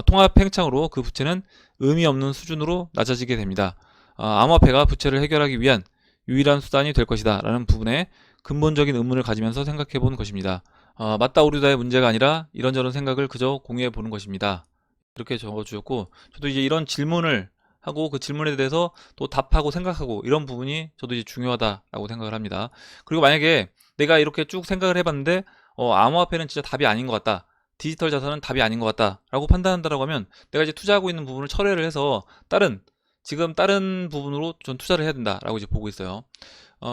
통합 팽창으로 그 부채는 의미 없는 수준으로 낮아지게 됩니다. 암호화폐가 부채를 해결하기 위한 유일한 수단이 될 것이다 라는 부분에 근본적인 의문을 가지면서 생각해 본 것입니다. 맞다 오르다의 문제가 아니라 이런저런 생각을 그저 공유해 보는 것입니다. 이렇게 적어주셨고, 저도 이제 이런 질문을 하고 그 질문에 대해서 또 답하고 생각하고 이런 부분이 저도 이제 중요하다라고 생각을 합니다. 그리고 만약에 내가 이렇게 쭉 생각을 해봤는데 암호화폐는 진짜 답이 아닌 것 같다. 디지털 자산은 답이 아닌 것 같다 라고 판단한다라고 하면 내가 이제 투자하고 있는 부분을 철회를 해서 지금 다른 부분으로 전 투자를 해야 된다라고 이제 보고 있어요.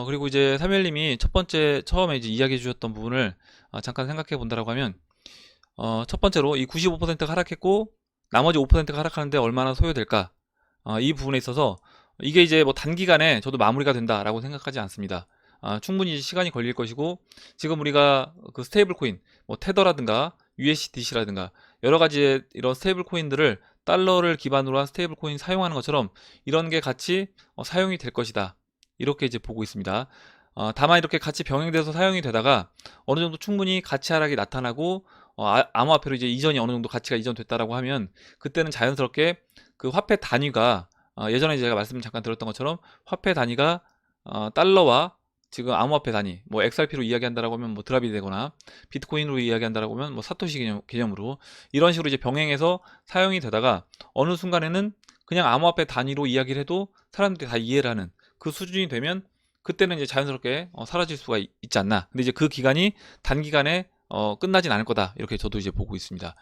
그리고 이제 사무엘님이 처음에 이제 이야기해 주셨던 부분을 잠깐 생각해 본다라고 하면 첫 번째로 이 95%가 하락했고 나머지 5%가 하락하는데 얼마나 소요될까? 이 부분에 있어서 이게 이제 뭐 단기간에 저도 마무리가 된다라고 생각하지 않습니다. 충분히 시간이 걸릴 것이고 지금 우리가 그 스테이블 코인, 뭐 테더라든가 USDC라든가 여러 가지 이런 스테이블 코인들을 달러를 기반으로 한 스테이블 코인 사용하는 것처럼 이런 게 같이 사용이 될 것이다. 이렇게 이제 보고 있습니다. 다만 이렇게 같이 병행돼서 사용이 되다가 어느 정도 충분히 가치 하락이 나타나고 암호화폐로 이제 이전이 어느 정도 가치가 이전됐다라고 하면 그때는 자연스럽게 그 화폐 단위가 예전에 제가 말씀 잠깐 드렸던 것처럼 화폐 단위가 달러와 지금 암호화폐 단위, 뭐 XRP로 이야기한다라고 하면 뭐 드랍이 되거나 비트코인으로 이야기한다라고 하면 뭐 사토시 개념으로 이런 식으로 이제 병행해서 사용이 되다가 어느 순간에는 그냥 암호화폐 단위로 이야기를 해도 사람들이 다 이해를 하는 그 수준이 되면 그때는 이제 자연스럽게 사라질 수가 있지 않나. 근데 이제 그 기간이 단기간에 끝나진 않을 거다. 이렇게 저도 이제 보고 있습니다.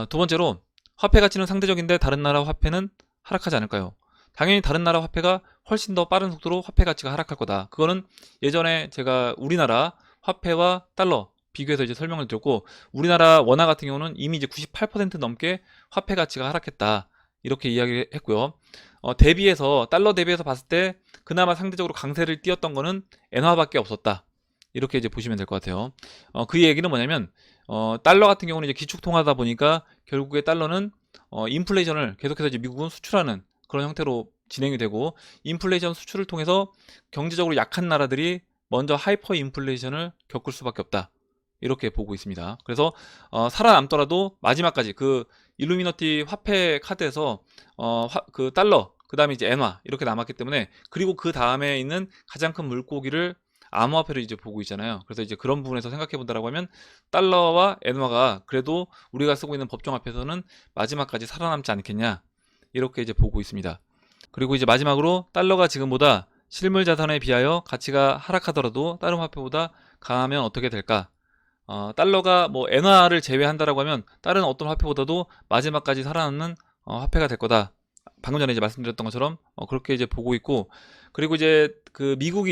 두 번째로 화폐 가치는 상대적인데 다른 나라 화폐는 하락하지 않을까요? 당연히 다른 나라 화폐가 훨씬 더 빠른 속도로 화폐 가치가 하락할 거다. 그거는 예전에 제가 우리나라 화폐와 달러 비교해서 이제 설명을 드렸고 우리나라 원화 같은 경우는 이미 이제 98% 넘게 화폐 가치가 하락했다. 이렇게 이야기를 했고요. 달러 대비해서 봤을 때 그나마 상대적으로 강세를 띄었던 거는 엔화밖에 없었다. 이렇게 이제 보시면 될 것 같아요. 그 얘기는 뭐냐면 달러 같은 경우는 이제 기축통화다 보니까 결국에 달러는 인플레이션을 계속해서 이제 미국은 수출하는 그런 형태로 진행이 되고 인플레이션 수출을 통해서 경제적으로 약한 나라들이 먼저 하이퍼 인플레이션을 겪을 수밖에 없다. 이렇게 보고 있습니다. 그래서 살아남더라도 마지막까지 그 일루미너티 화폐 카드에서 그 달러 그 다음에 이제 엔화 이렇게 남았기 때문에 그리고 그 다음에 있는 가장 큰 물고기를 암호화폐를 이제 보고 있잖아요. 그래서 이제 그런 부분에서 생각해 본다라고 하면 달러와 엔화가 그래도 우리가 쓰고 있는 법정화폐에서는 마지막까지 살아남지 않겠냐 이렇게 이제 보고 있습니다. 그리고 이제 마지막으로 달러가 지금보다 실물 자산에 비하여 가치가 하락하더라도 다른 화폐보다 강하면 어떻게 될까? 달러가 뭐 엔화를 제외한다라고 하면 다른 어떤 화폐보다도 마지막까지 살아남는 화폐가 될 거다. 방금 전에 이제 말씀드렸던 것처럼 그렇게 이제 보고 있고 그리고 이제 그 미국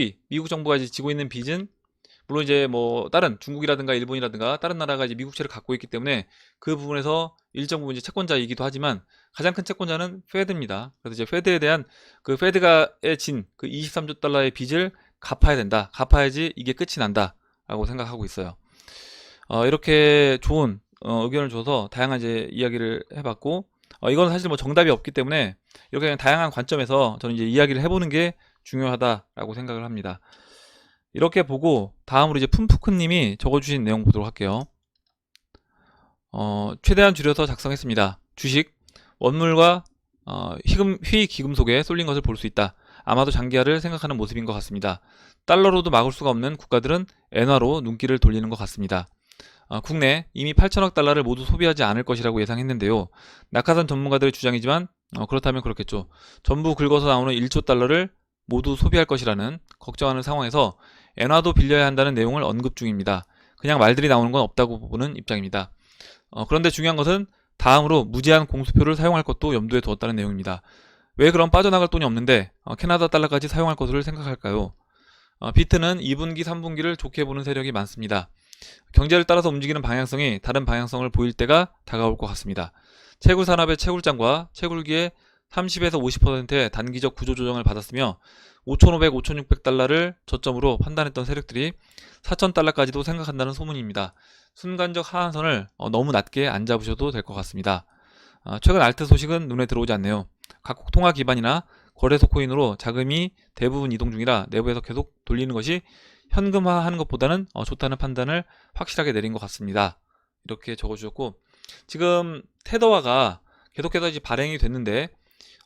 정부가 이제 지고 있는 빚은 물론 이제 뭐 다른 중국이라든가 일본이라든가 다른 나라가 이제 미국채를 갖고 있기 때문에 그 부분에서 일정 부분 이제 채권자이기도 하지만 가장 큰 채권자는 페드입니다. 그래서 이제 페드에 대한 그 페드가에 진 그 23조 달러의 빚을 갚아야 된다. 갚아야지 이게 끝이 난다. 라고 생각하고 있어요. 이렇게 좋은 의견을 줘서 다양한 이제 이야기를 해봤고, 이건 사실 뭐 정답이 없기 때문에 이렇게 그냥 다양한 관점에서 저는 이제 이야기를 해보는 게 중요하다라고 생각을 합니다. 이렇게 보고 다음으로 이제 푼푸크님이 적어주신 내용 보도록 할게요. 최대한 줄여서 작성했습니다. 주식, 원물과 희귀금속에 쏠린 것을 볼 수 있다. 아마도 장기화를 생각하는 모습인 것 같습니다. 달러로도 막을 수가 없는 국가들은 엔화로 눈길을 돌리는 것 같습니다. 국내 이미 8천억 달러를 모두 소비하지 않을 것이라고 예상했는데요. 낙하산 전문가들의 주장이지만 그렇다면 그렇겠죠. 전부 긁어서 나오는 1조 달러를 모두 소비할 것이라는 걱정하는 상황에서 엔화도 빌려야 한다는 내용을 언급 중입니다. 그냥 말들이 나오는 건 없다고 보는 입장입니다. 그런데 중요한 것은 다음으로 무제한 공수표를 사용할 것도 염두에 두었다는 내용입니다. 왜 그럼 빠져나갈 돈이 없는데 캐나다 달러까지 사용할 것을 생각할까요? 비트는 2분기, 3분기를 좋게 보는 세력이 많습니다. 경제를 따라서 움직이는 방향성이 다른 방향성을 보일 때가 다가올 것 같습니다. 채굴 산업의 채굴장과 채굴기의 30에서 50%의 단기적 구조조정을 받았으며 5,500, 5,600달러를 저점으로 판단했던 세력들이 4,000달러까지도 생각한다는 소문입니다. 순간적 하한선을 너무 낮게 안 잡으셔도 될 것 같습니다. 최근 알트 소식은 눈에 들어오지 않네요. 각국 통화 기반이나 거래소 코인으로 자금이 대부분 이동 중이라 내부에서 계속 돌리는 것이 현금화하는 것보다는 좋다는 판단을 확실하게 내린 것 같습니다. 이렇게 적어주셨고, 지금 테더화가 계속해서 이제 발행이 됐는데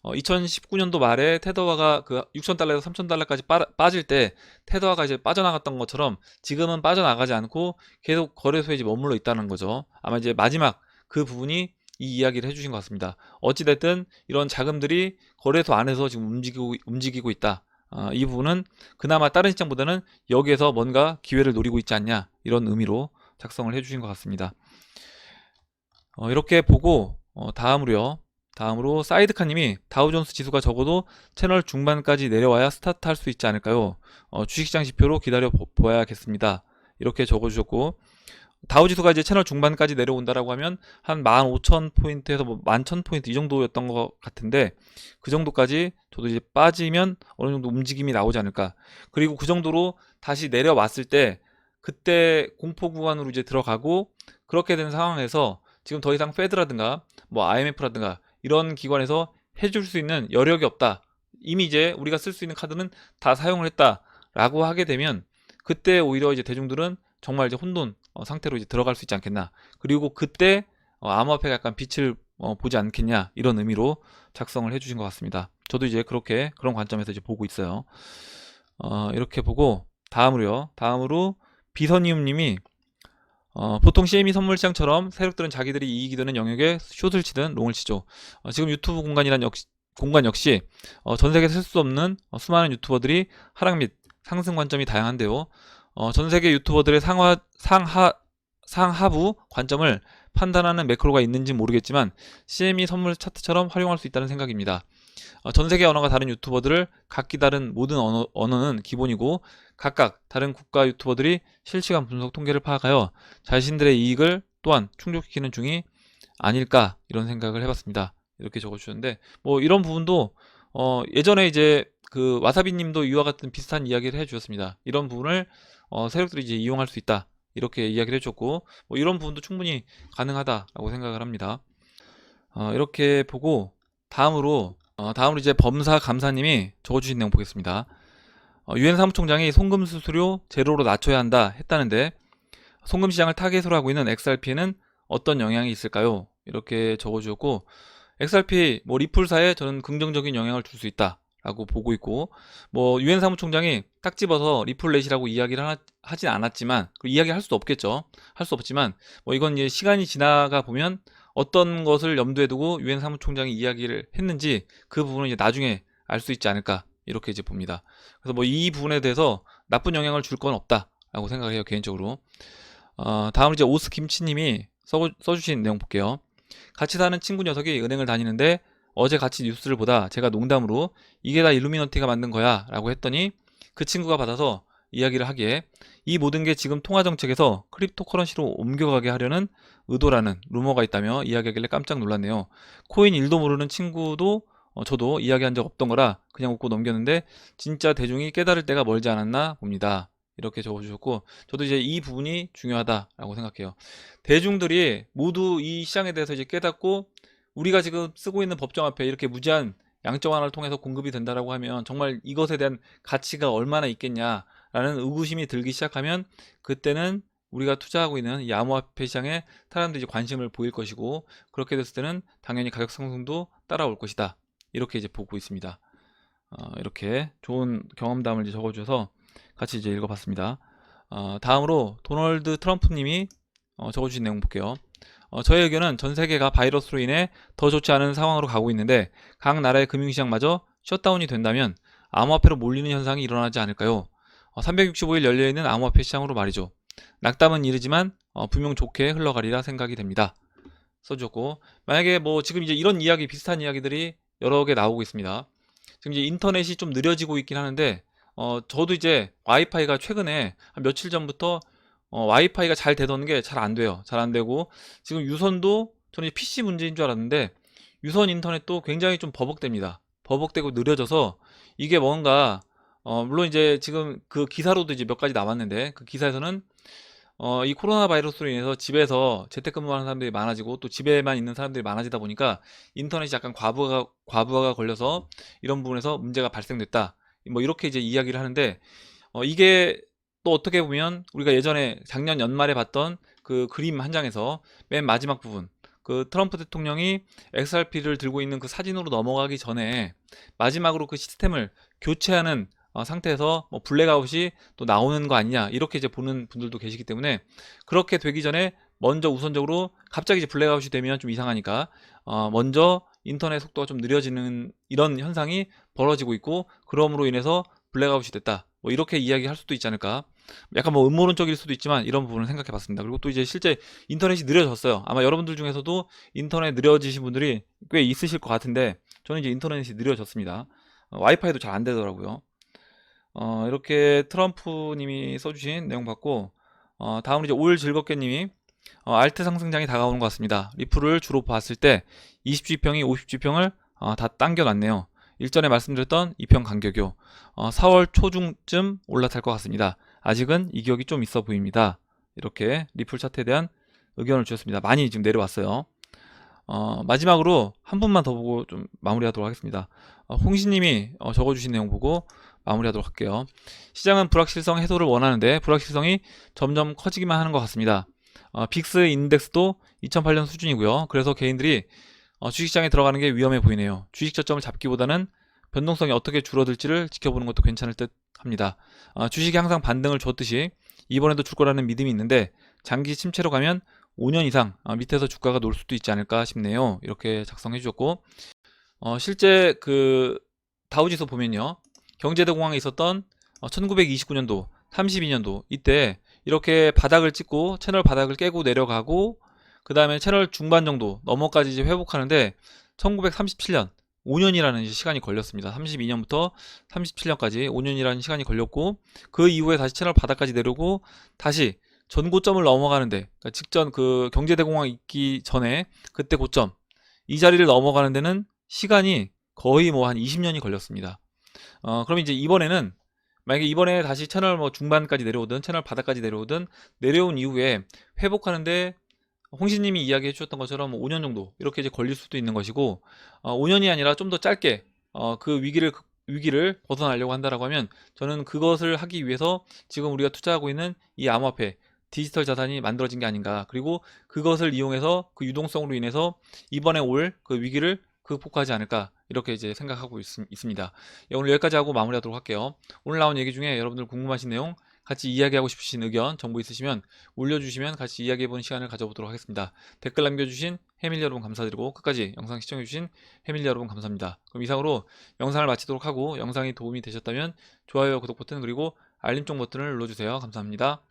2019년도 말에 테더화가 그 6,000달러에서 3,000달러까지 빠질 때 테더화가 이제 빠져나갔던 것처럼 지금은 빠져나가지 않고 계속 거래소에 이제 머물러 있다는 거죠. 아마 이제 마지막 그 부분이 이 이야기를 해주신 것 같습니다. 어찌됐든 이런 자금들이 거래소 안에서 지금 움직이고 있다. 이 부분은 그나마 다른 시장보다는 여기에서 뭔가 기회를 노리고 있지 않냐, 이런 의미로 작성을 해주신 것 같습니다. 이렇게 보고 다음으로 사이드카님이 다우존스 지수가 적어도 채널 중반까지 내려와야 스타트할 수 있지 않을까요? 주식시장 지표로 기다려 보아야겠습니다. 이렇게 적어주셨고, 다우지수가 이제 채널 중반까지 내려온다라고 하면 한 15,000포인트에서 뭐 11,000포인트 이 정도였던 것 같은데, 그 정도까지 저도 이제 빠지면 어느 정도 움직임이 나오지 않을까. 그리고 그 정도로 다시 내려왔을 때 그때 공포 구간으로 이제 들어가고, 그렇게 된 상황에서 지금 더 이상 페드라든가 뭐 IMF라든가 이런 기관에서 해줄 수 있는 여력이 없다. 이미 이제 우리가 쓸 수 있는 카드는 다 사용을 했다라고 하게 되면 그때 오히려 이제 대중들은 정말 이제 혼돈 상태로 이제 들어갈 수 있지 않겠나. 그리고 그때 암호화폐가 약간 빛을 보지 않겠냐, 이런 의미로 작성을 해주신 것 같습니다. 저도 이제 그런 관점에서 이제 보고 있어요. 이렇게 보고 다음으로 비선이움님이 보통 CME 선물 시장처럼 세력들은 자기들이 이익이 되는 영역에 숏을 치든 롱을 치죠. 지금 유튜브 공간 역시 전 세계에 셀 수 없는 수많은 유튜버들이 하락 및 상승 관점이 다양한데요. 전 세계 유튜버들의 상하부 관점을 판단하는 매크로가 있는지 모르겠지만 CME 선물 차트처럼 활용할 수 있다는 생각입니다. 전 세계 언어가 다른 유튜버들을 각기 다른 모든 언어는 기본이고, 각각 다른 국가 유튜버들이 실시간 분석 통계를 파악하여 자신들의 이익을 또한 충족시키는 중이 아닐까, 이런 생각을 해봤습니다. 이렇게 적어주셨는데, 뭐 이런 부분도 예전에 이제 그 와사비님도 이와 같은 비슷한 이야기를 해주셨습니다. 이런 부분을 세력들이 이제 이용할 수 있다, 이렇게 이야기를 해줬고, 뭐 이런 부분도 충분히 가능하다라고 생각을 합니다. 이렇게 보고 다음으로 이제 범사 감사님이 적어주신 내용 보겠습니다. 유엔 사무총장이 송금 수수료 제로로 낮춰야 한다 했다는데, 송금 시장을 타겟으로 하고 있는 XRP에는 어떤 영향이 있을까요? 이렇게 적어주셨고, XRP 뭐 리플사에 저는 긍정적인 영향을 줄 수 있다 라고 보고 있고, 뭐 유엔 사무총장이 딱 집어서 리플렛이라고 이야기를 하진 않았지만, 이야기할 수도 없겠죠. 할 수 없지만 뭐 이건 이제 시간이 지나가 보면 어떤 것을 염두에 두고 유엔 사무총장이 이야기를 했는지 그 부분은 이제 나중에 알 수 있지 않을까, 이렇게 이제 봅니다. 그래서 뭐 이 부분에 대해서 나쁜 영향을 줄 건 없다라고 생각해요, 개인적으로. 다음으로 이제 오스김치님이 써주신 내용 볼게요. 같이 사는 친구 녀석이 은행을 다니는데 어제 같이 뉴스를 보다 제가 농담으로 이게 다 일루미너티가 만든 거야 라고 했더니 그 친구가 받아서 이야기를 하기에 이 모든 게 지금 통화정책에서 크립토커런시로 옮겨가게 하려는 의도라는 루머가 있다며 이야기하길래 깜짝 놀랐네요. 코인 1도 모르는 친구도 저도 이야기한 적 없던 거라 그냥 웃고 넘겼는데 진짜 대중이 깨달을 때가 멀지 않았나 봅니다. 이렇게 적어주셨고, 저도 이제 이 부분이 중요하다라고 생각해요. 대중들이 모두 이 시장에 대해서 이제 깨닫고 우리가 지금 쓰고 있는 법정 화폐 이렇게 무제한 양적 완화를 통해서 공급이 된다라고 하면 정말 이것에 대한 가치가 얼마나 있겠냐라는 의구심이 들기 시작하면 그때는 우리가 투자하고 있는 이 암호화폐 시장에 사람들이 이제 관심을 보일 것이고, 그렇게 됐을 때는 당연히 가격 상승도 따라올 것이다. 이렇게 이제 보고 있습니다. 이렇게 좋은 경험담을 이제 적어주셔서 같이 이제 읽어봤습니다. 다음으로 도널드 트럼프님이 적어주신 내용 볼게요. 저의 의견은 전 세계가 바이러스로 인해 더 좋지 않은 상황으로 가고 있는데 각 나라의 금융시장마저 셧다운이 된다면 암호화폐로 몰리는 현상이 일어나지 않을까요? 365일 열려있는 암호화폐 시장으로 말이죠. 낙담은 이르지만 분명 좋게 흘러가리라 생각이 됩니다. 써주셨고, 만약에 뭐 지금 이제 이런 이야기, 비슷한 이야기들이 여러 개 나오고 있습니다. 지금 이제 인터넷이 좀 느려지고 있긴 하는데 저도 이제 와이파이가 최근에 한 며칠 전부터 와이파이가 잘 되던 게 잘 안 돼요. 잘 안 되고, 지금 유선도 저는 이제 PC 문제인 줄 알았는데 유선 인터넷도 굉장히 좀 버벅됩니다. 버벅되고 느려져서 이게 뭔가 물론 이제 지금 그 기사로도 이제 몇 가지 나왔는데, 그 기사에서는 이 코로나 바이러스로 인해서 집에서 재택근무하는 사람들이 많아지고 또 집에만 있는 사람들이 많아지다 보니까 인터넷이 약간 과부하가 걸려서 이런 부분에서 문제가 발생됐다. 뭐 이렇게 이제 이야기를 하는데, 이게 또 어떻게 보면 우리가 예전에 작년 연말에 봤던 그 그림 한 장에서 맨 마지막 부분, 그 트럼프 대통령이 XRP를 들고 있는 그 사진으로 넘어가기 전에 마지막으로 그 시스템을 교체하는 상태에서 뭐 블랙아웃이 또 나오는 거 아니냐, 이렇게 이제 보는 분들도 계시기 때문에, 그렇게 되기 전에 먼저 우선적으로 갑자기 이제 블랙아웃이 되면 좀 이상하니까 먼저 인터넷 속도가 좀 느려지는 이런 현상이 벌어지고 있고, 그럼으로 인해서 블랙아웃이 됐다, 뭐 이렇게 이야기할 수도 있지 않을까. 약간 뭐 음모론적일 수도 있지만 이런 부분을 생각해 봤습니다. 그리고 또 이제 실제 인터넷이 느려졌어요. 아마 여러분들 중에서도 인터넷 느려지신 분들이 꽤 있으실 것 같은데, 저는 이제 인터넷이 느려졌습니다. 와이파이도 잘 안 되더라고요. 이렇게 트럼프님이 써주신 내용 봤고, 다음으로 이제 올 즐겁게님이 알트 상승장이 다가오는 것 같습니다. 리플을 주로 봤을 때 20G평이 50G평을 다 당겨놨네요. 일전에 말씀드렸던 이평 간격이요. 4월 초중쯤 올라탈 것 같습니다. 아직은 이격이 좀 있어 보입니다. 이렇게 리플 차트에 대한 의견을 주셨습니다. 많이 지금 내려왔어요. 마지막으로 한 분만 더 보고 좀 마무리하도록 하겠습니다. 홍신님이 적어주신 내용 보고 마무리하도록 할게요. 시장은 불확실성 해소를 원하는데 불확실성이 점점 커지기만 하는 것 같습니다. 빅스 인덱스도 2008년 수준이고요. 그래서 개인들이 주식시장에 들어가는 게 위험해 보이네요. 주식 저점을 잡기보다는 변동성이 어떻게 줄어들지를 지켜보는 것도 괜찮을 듯 합니다. 주식이 항상 반등을 줬듯이 이번에도 줄 거라는 믿음이 있는데 장기 침체로 가면 5년 이상 밑에서 주가가 놀 수도 있지 않을까 싶네요. 이렇게 작성해 주셨고, 실제 그 다우지수 보면요, 경제대공황이 있었던 1929년도 32년도 이때 이렇게 바닥을 찍고 채널 바닥을 깨고 내려가고, 그 다음에 채널 중반 정도 넘어까지 이제 회복하는데 1937년 5년이라는 시간이 걸렸습니다. 32년부터 37년까지 5년이라는 시간이 걸렸고, 그 이후에 다시 채널 바닥까지 내려오고 다시 전 고점을 넘어가는데, 그러니까 직전 그 경제대공황 있기 전에 그때 고점 이 자리를 넘어가는 데는 시간이 거의 뭐 한 20년이 걸렸습니다. 그럼 이제 이번에는 만약에 이번에 다시 채널 뭐 중반까지 내려오든 채널 바닥까지 내려오든 내려온 이후에 회복하는데 홍신님이 이야기해 주셨던 것처럼 5년 정도 이렇게 이제 걸릴 수도 있는 것이고, 5년이 아니라 좀 더 짧게 그 위기를 벗어나려고 한다라고 하면 저는 그것을 하기 위해서 지금 우리가 투자하고 있는 이 암호화폐 디지털 자산이 만들어진 게 아닌가. 그리고 그것을 이용해서 그 유동성으로 인해서 이번에 올 그 위기를 극복하지 않을까, 이렇게 이제 생각하고 있습니다. 예, 오늘 여기까지 하고 마무리하도록 할게요. 오늘 나온 얘기 중에 여러분들 궁금하신 내용, 같이 이야기하고 싶으신 의견, 정보 있으시면 올려주시면 같이 이야기해보는 시간을 가져보도록 하겠습니다. 댓글 남겨주신 해밀리 여러분 감사드리고 끝까지 영상 시청해주신 해밀리 여러분 감사합니다. 그럼 이상으로 영상을 마치도록 하고, 영상이 도움이 되셨다면 좋아요, 구독 버튼 그리고 알림종 버튼을 눌러주세요. 감사합니다.